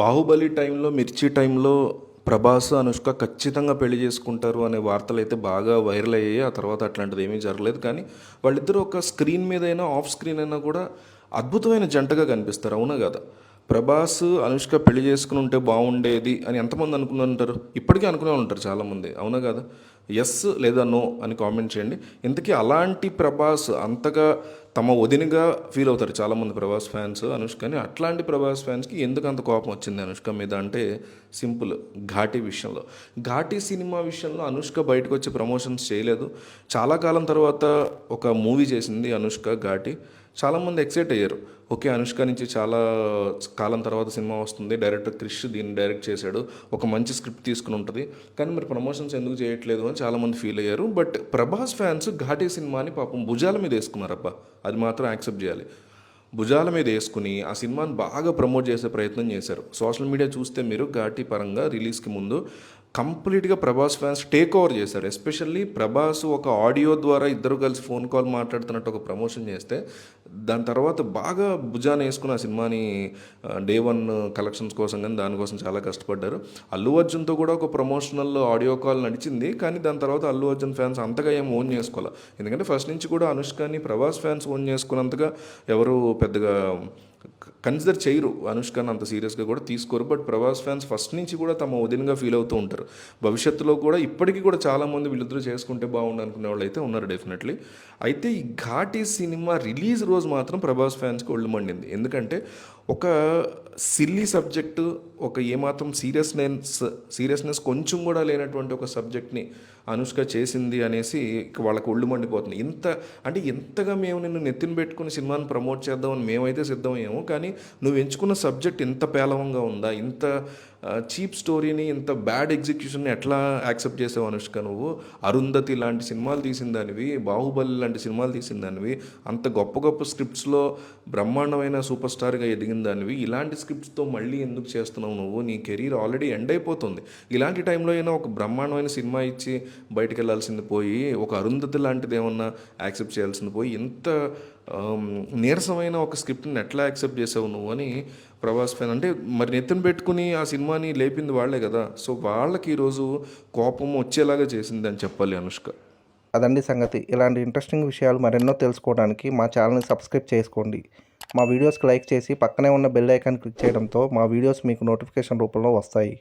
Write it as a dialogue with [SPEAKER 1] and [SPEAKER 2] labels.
[SPEAKER 1] బాహుబలి టైంలో, మిర్చి టైంలో ప్రభాస్, అనుష్క ఖచ్చితంగా పెళ్లి చేసుకుంటారు అనే వార్తలైతే బాగా వైరల్ అయ్యాయి. ఆ తర్వాత అట్లాంటిది ఏమీ జరగలేదు. కానీ వాళ్ళిద్దరూ ఒక స్క్రీన్ మీద అయినా, ఆఫ్ స్క్రీన్ అయినా కూడా అద్భుతమైన జంటగా కనిపిస్తారు. అవునా కదా? ప్రభాస్, అనుష్క పెళ్లి చేసుకుని ఉంటే బాగుండేది అని ఎంతమంది అనుకుని ఉంటారు? ఇప్పటికీ అనుకునే ఉంటారు చాలామంది. అవునా కదా? ఎస్ లేదా నో అని కామెంట్ చేయండి. ఇంతకీ అలాంటి ప్రభాస్ అంతగా తమ వదినగా ఫీల్ అవుతారు చాలామంది ప్రభాస్ ఫ్యాన్స్ అనుష్కని. అట్లాంటి ప్రభాస్ ఫ్యాన్స్కి ఎందుకు అంత కోపం వచ్చింది అనుష్క మీద అంటే సింపుల్, ఘాటీ విషయంలో. ఘాటీ సినిమా విషయంలో అనుష్క బయటకు వచ్చి ప్రమోషన్స్ చేయలేదు. చాలా కాలం తర్వాత ఒక మూవీ చేసింది అనుష్క, ఘాటీ. చాలామంది ఎక్సైట్ అయ్యారు. ఓకే, అనుష్క నుంచి చాలా కాలం తర్వాత సినిమా వస్తుంది, డైరెక్టర్ క్రిష్ దీన్ని డైరెక్ట్ చేశాడు, ఒక మంచి స్క్రిప్ట్ తీసుకుని ఉంటుంది, కానీ మరి ప్రమోషన్స్ ఎందుకు చేయట్లేదు అని చాలామంది ఫీల్ అయ్యారు. బట్ ప్రభాస్ ఫ్యాన్స్ ఘాటీ సినిమాని పాపం భుజాల మీద వేసుకున్నారబ్బా. అది మాత్రం యాక్సెప్ట్ చేయాలి. భుజాల మీద వేసుకుని ఆ సినిమాని బాగా ప్రమోట్ చేసే ప్రయత్నం చేశారు. సోషల్ మీడియా చూస్తే మీరు ఘాటీ పరంగా రిలీజ్కి ముందు కంప్లీట్గా ప్రభాస్ ఫ్యాన్స్ టేక్ ఓవర్ చేశారు. ఎస్పెషల్లీ ప్రభాస్ ఒక ఆడియో ద్వారా ఇద్దరు కలిసి ఫోన్ కాల్ మాట్లాడుతున్నట్టు ఒక ప్రమోషన్ చేస్తే దాని తర్వాత బాగా భుజాన్ని వేసుకుని ఆ సినిమాని డే వన్ కలెక్షన్స్ కోసం కానీ దానికోసం చాలా కష్టపడ్డారు. అల్లు అర్జున్తో కూడా ఒక ప్రమోషనల్ ఆడియో కాల్ నడిచింది, కానీ దాని తర్వాత అల్లు అర్జున్ ఫ్యాన్స్ అంతగా ఏం ఓన్ చేసుకోవాలి. ఎందుకంటే ఫస్ట్ నుంచి కూడా అనుష్కని ప్రభాస్ ఫ్యాన్స్ ఓన్ చేసుకున్నంతగా ఎవరు పెద్దగా కన్సిడర్ చేయరు. అనుష్కని అంత సీరియస్గా కూడా తీసుకోరు. బట్ ప్రభాస్ ఫ్యాన్స్ ఫస్ట్ నుంచి కూడా తమ వదినగా ఫీల్ అవుతూ ఉంటారు. భవిష్యత్తులో కూడా ఇప్పటికీ కూడా చాలామంది వీళ్ళిద్దరూ చేసుకుంటే బాగుండు అనుకునే వాళ్ళు అయితే ఉన్నారు డెఫినెట్లీ. అయితే ఈ ఘాటీ సినిమా రిలీజ్ రోజు మాత్రం ప్రభాస్ ఫ్యాన్స్కి ఒళ్ళు మండింది. ఎందుకంటే ఒక సిల్లీ సబ్జెక్టు, ఒక ఏమాత్రం సీరియస్నెస్ కొంచెం కూడా లేనటువంటి ఒక సబ్జెక్ట్ని అనుష్క చేసింది అనేసి వాళ్ళకు ఒళ్ళు మండిపోతుంది. అంటే ఎంతగా మేము నిన్ను నెత్తిన పెట్టుకుని సినిమాని ప్రమోట్ చేద్దామని మేమైతే సిద్ధమయ్యాము, కానీ నువ్వు ఎంచుకున్న సబ్జెక్ట్ ఇంత పేలవంగా ఉందా, ఇంత చీప్ స్టోరీని, ఇంత బ్యాడ్ ఎగ్జిక్యూషన్ని ఎట్లా యాక్సెప్ట్ చేసావు అనుష్క? నువ్వు అరుంధతి లాంటి సినిమాలు తీసిన దానివి, బాహుబలి లాంటి సినిమాలు తీసిన దానివి, అంత గొప్ప గొప్ప స్క్రిప్ట్స్లో బ్రహ్మాండమైన సూపర్ స్టార్గా ఎదిగిన దానివి, ఇలాంటి స్క్రిప్ట్స్తో మళ్ళీ ఎందుకు చేస్తున్నావు నువ్వు? నీ కెరీర్ ఆల్రెడీ ఎండ్ అయిపోతుంది. ఇలాంటి టైంలో అయినా ఒక బ్రహ్మాండమైన సినిమా ఇచ్చి బయటికి వెళ్ళాల్సింది పోయి, ఒక అరుంధతి లాంటిది ఏమన్నా యాక్సెప్ట్ చేయాల్సింది పోయి, ఇంత నీరసమైన ఒక స్క్రిప్ట్ని ఎట్లా యాక్సెప్ట్ చేసావు నువ్వు అని ప్రభాస్ ఫ్యాన్ అంటే మరి నెత్తిన పెట్టుకుని ఆ సినిమాని లేపింది వాళ్లే కదా. సో వాళ్ళకి ఈరోజు కోపం వచ్చేలాగా చేసింది అని చెప్పాలి అనుష్క.
[SPEAKER 2] అదండి సంగతి. ఇలాంటి ఇంట్రెస్టింగ్ విషయాలు మరెన్నో తెలుసుకోవడానికి మా ఛానల్ని సబ్స్క్రైబ్ చేసుకోండి. మా వీడియోస్కి లైక్ చేసి పక్కనే ఉన్న బెల్ ఐకాన్ క్లిక్ చేయడంతో మా వీడియోస్ మీకు నోటిఫికేషన్ రూపంలో వస్తాయి.